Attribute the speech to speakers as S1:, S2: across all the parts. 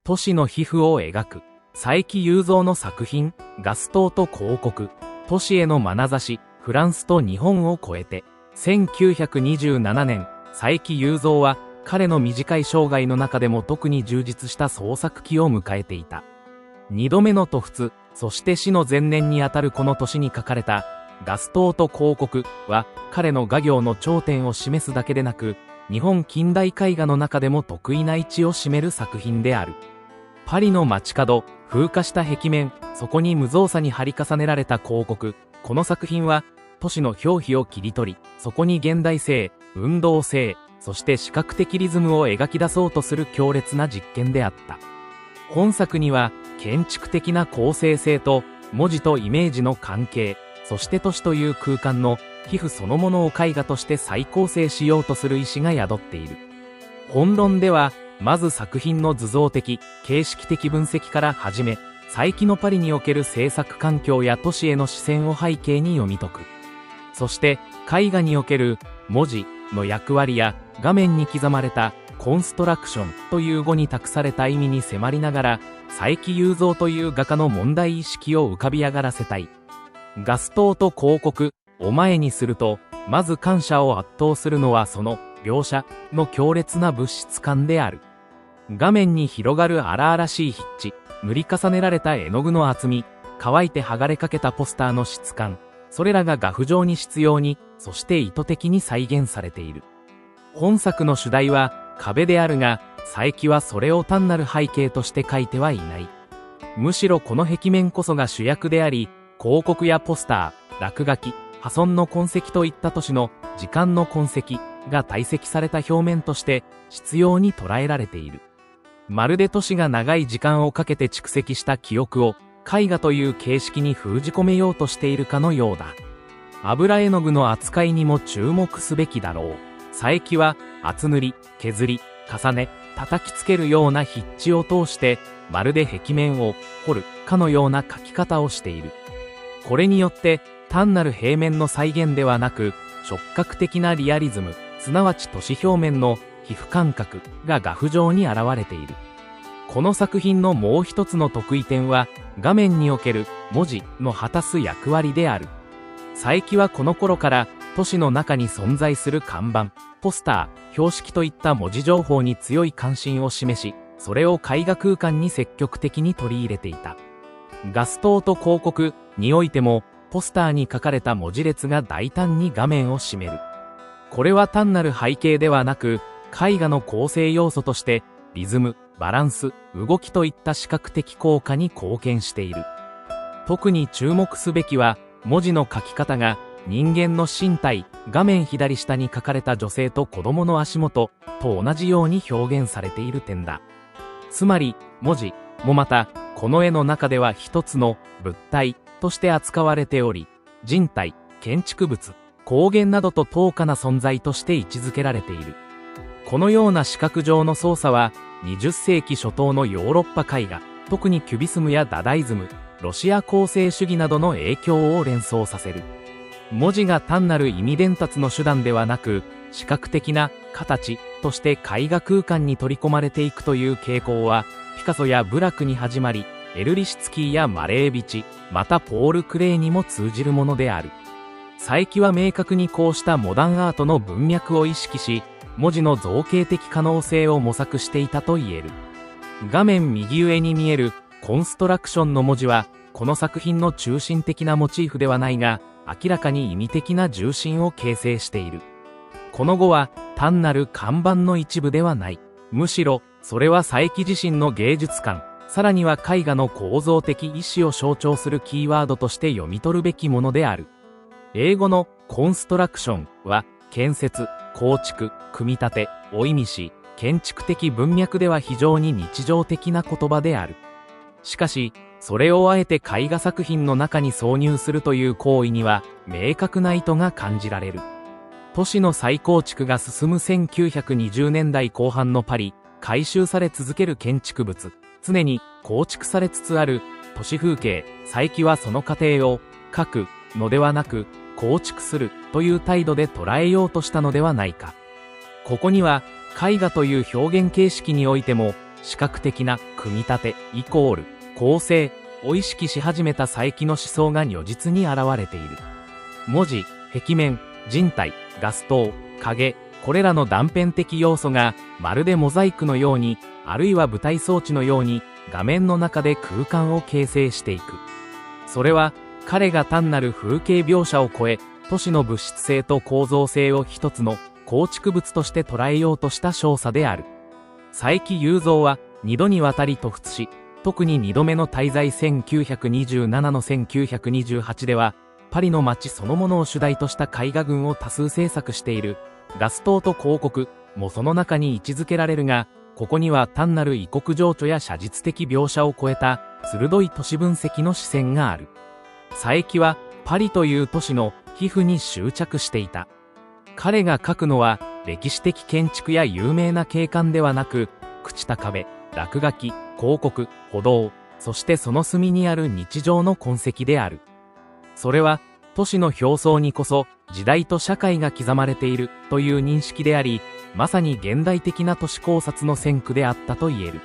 S1: 都市の皮膚を描く、佐伯祐三の作品、ガス灯と広告、都市への眼差し、フランスと日本を超えて、1927年、佐伯祐三は、彼の短い生涯の中でも特に充実した創作期を迎えていた。二度目の突出、そして死の前年にあたるこの年に書かれた、ガス灯と広告は、彼の画業の頂点を示すだけでなく、日本近代絵画の中でも得意な位置を占める作品である。パリの街角、風化した壁面、そこに無造作に張り重ねられた広告。この作品は、都市の表皮を切り取り、そこに現代性、運動性、そして視覚的リズムを描き出そうとする強烈な実験であった。本作には、建築的な構成性と、文字とイメージの関係、そして都市という空間の皮膚そのものを絵画として再構成しようとする意志が宿っている。本論では、まず作品の図像的、形式的分析から始め、佐伯のパリにおける制作環境や都市への視線を背景に読み解く。そして、絵画における文字の役割や画面に刻まれたコンストラクションという語に託された意味に迫りながら、佐伯祐三という画家の問題意識を浮かび上がらせたい。ガス灯と広告を前にすると、まず鑑賞を圧倒するのはその描写の強烈な物質感である。画面に広がる荒々しい筆致、塗り重ねられた絵の具の厚み、乾いて剥がれかけたポスターの質感、それらが画布上に執拗に、そして意図的に再現されている。本作の主題は壁であるが、佐伯はそれを単なる背景として描いてはいない。むしろこの壁面こそが主役であり、広告やポスター、落書き、破損の痕跡といった都市の時間の痕跡が堆積された表面として執拗に捉えられている。まるで都市が長い時間をかけて蓄積した記憶を絵画という形式に封じ込めようとしているかのようだ。油絵の具の扱いにも注目すべきだろう。佐伯は厚塗り、削り、重ね、叩きつけるような筆致を通してまるで壁面を彫るかのような描き方をしている。これによって単なる平面の再現ではなく触覚的なリアリズム、すなわち都市表面の皮膚感覚が画布上に現れている。この作品のもう一つの得意点は画面における文字の果たす役割である。佐伯はこの頃から都市の中に存在する看板、ポスター、標識といった文字情報に強い関心を示し、それを絵画空間に積極的に取り入れていた。ガス灯と広告においても、ポスターに書かれた文字列が大胆に画面を占める。これは単なる背景ではなく、絵画の構成要素として、リズム、バランス、動きといった視覚的効果に貢献している。特に注目すべきは、文字の書き方が人間の身体、画面左下に書かれた女性と子供の足元と同じように表現されている点だ。つまり、文字もまた、この絵の中では一つの物体として扱われており、人体、建築物、光源などと等価な存在として位置づけられている。このような視覚上の操作は、20世紀初頭のヨーロッパ絵画、特にキュビスムやダダイズム、ロシア構成主義などの影響を連想させる。文字が単なる意味伝達の手段ではなく、視覚的な形として絵画空間に取り込まれていくという傾向は、ピカソやブラクに始まり、エルリシツキーやマレービチ、またポール・クレイにも通じるものである。佐伯は明確にこうしたモダンアートの文脈を意識し、文字の造形的可能性を模索していたと言える。画面右上に見えるコンストラクションの文字は、この作品の中心的なモチーフではないが、明らかに意味的な重心を形成している。この語は単なる看板の一部ではない。むしろ、それは佐伯自身の芸術観、さらには絵画の構造的意思を象徴するキーワードとして読み取るべきものである。英語のコンストラクションは、建設、構築、組み立てを意味し、建築的文脈では非常に日常的な言葉である。しかし、それをあえて絵画作品の中に挿入するという行為には、明確な意図が感じられる。都市の再構築が進む1920年代後半のパリ、改修され続ける建築物、常に構築されつつある都市風景、佐伯はその過程を描くのではなく、構築するという態度で捉えようとしたのではないか。ここには、絵画という表現形式においても、視覚的な組み立てイコール構成を意識し始めた佐伯の思想が如実に現れている。文字、壁面、人体、ガス灯、影、これらの断片的要素がまるでモザイクのように、あるいは舞台装置のように画面の中で空間を形成していく。それは彼が単なる風景描写を超え、都市の物質性と構造性を一つの構築物として捉えようとした少佐である。佐伯祐三は2度にわたり渡仏し、特に2度目の滞在1927の1928では、パリの街そのものを主題とした絵画群を多数制作している。ガス灯と広告もその中に位置づけられるが、ここには単なる異国情緒や写実的描写を超えた鋭い都市分析の視線がある。佐伯はパリという都市の皮膚に執着していた。彼が描くのは歴史的建築や有名な景観ではなく、朽ちた壁、落書き、広告、歩道、そしてその隅にある日常の痕跡である。それは都市の表層にこそ時代と社会が刻まれているという認識であり、まさに現代的な都市考察の先駆であったと言える。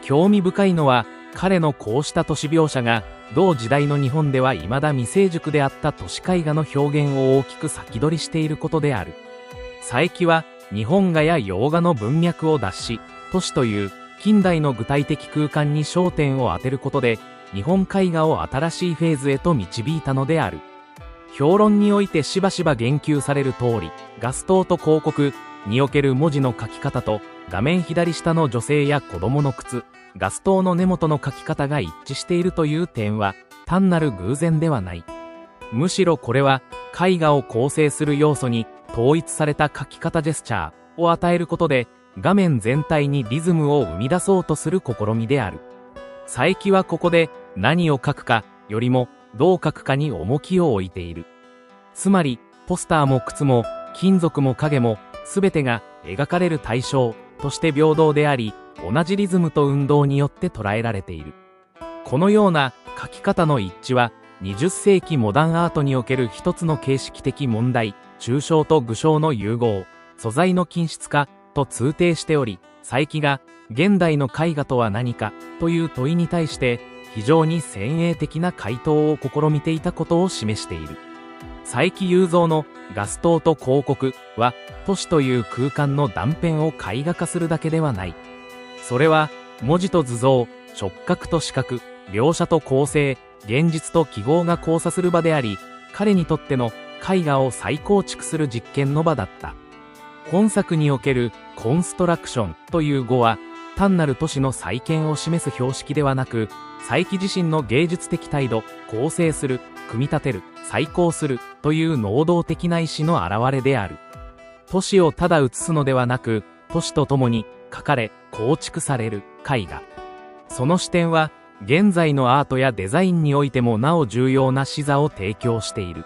S1: 興味深いのは、彼のこうした都市描写が同時代の日本では未だ未成熟であった都市絵画の表現を大きく先取りしていることである。佐伯は日本画や洋画の文脈を脱し、都市という近代の具体的空間に焦点を当てることで、日本絵画を新しいフェーズへと導いたのである。評論においてしばしば言及される通り、ガス灯と広告における文字の書き方と、画面左下の女性や子供の靴、ガス灯の根元の書き方が一致しているという点は、単なる偶然ではない。むしろこれは、絵画を構成する要素に統一された書き方ジェスチャーを与えることで、画面全体にリズムを生み出そうとする試みである。佐伯はここで何を書くかよりもどう書くかに重きを置いている。つまり、ポスターも靴も金属も影も全てが描かれる対象として平等であり、同じリズムと運動によって捉えられている。このような書き方の一致は、20世紀モダンアートにおける一つの形式的問題、抽象と具象の融合、素材の均質化と通底しており、佐伯が現代の絵画とは何かという問いに対して非常に先鋭的な回答を試みていたことを示している。佐伯祐三のガス灯と広告は、都市という空間の断片を絵画化するだけではない。それは文字と図像、触覚と視覚、描写と構成、現実と記号が交差する場であり、彼にとっての絵画を再構築する実験の場だった。本作におけるコンストラクションという語は、単なる都市の再建を示す標識ではなく、佐伯自身の芸術的態度、構成する、組み立てる、再構するという能動的な意志の表れである。都市をただ映すのではなく、都市とともに描かれ、構築される絵画。その視点は、現在のアートやデザインにおいてもなお重要な視座を提供している。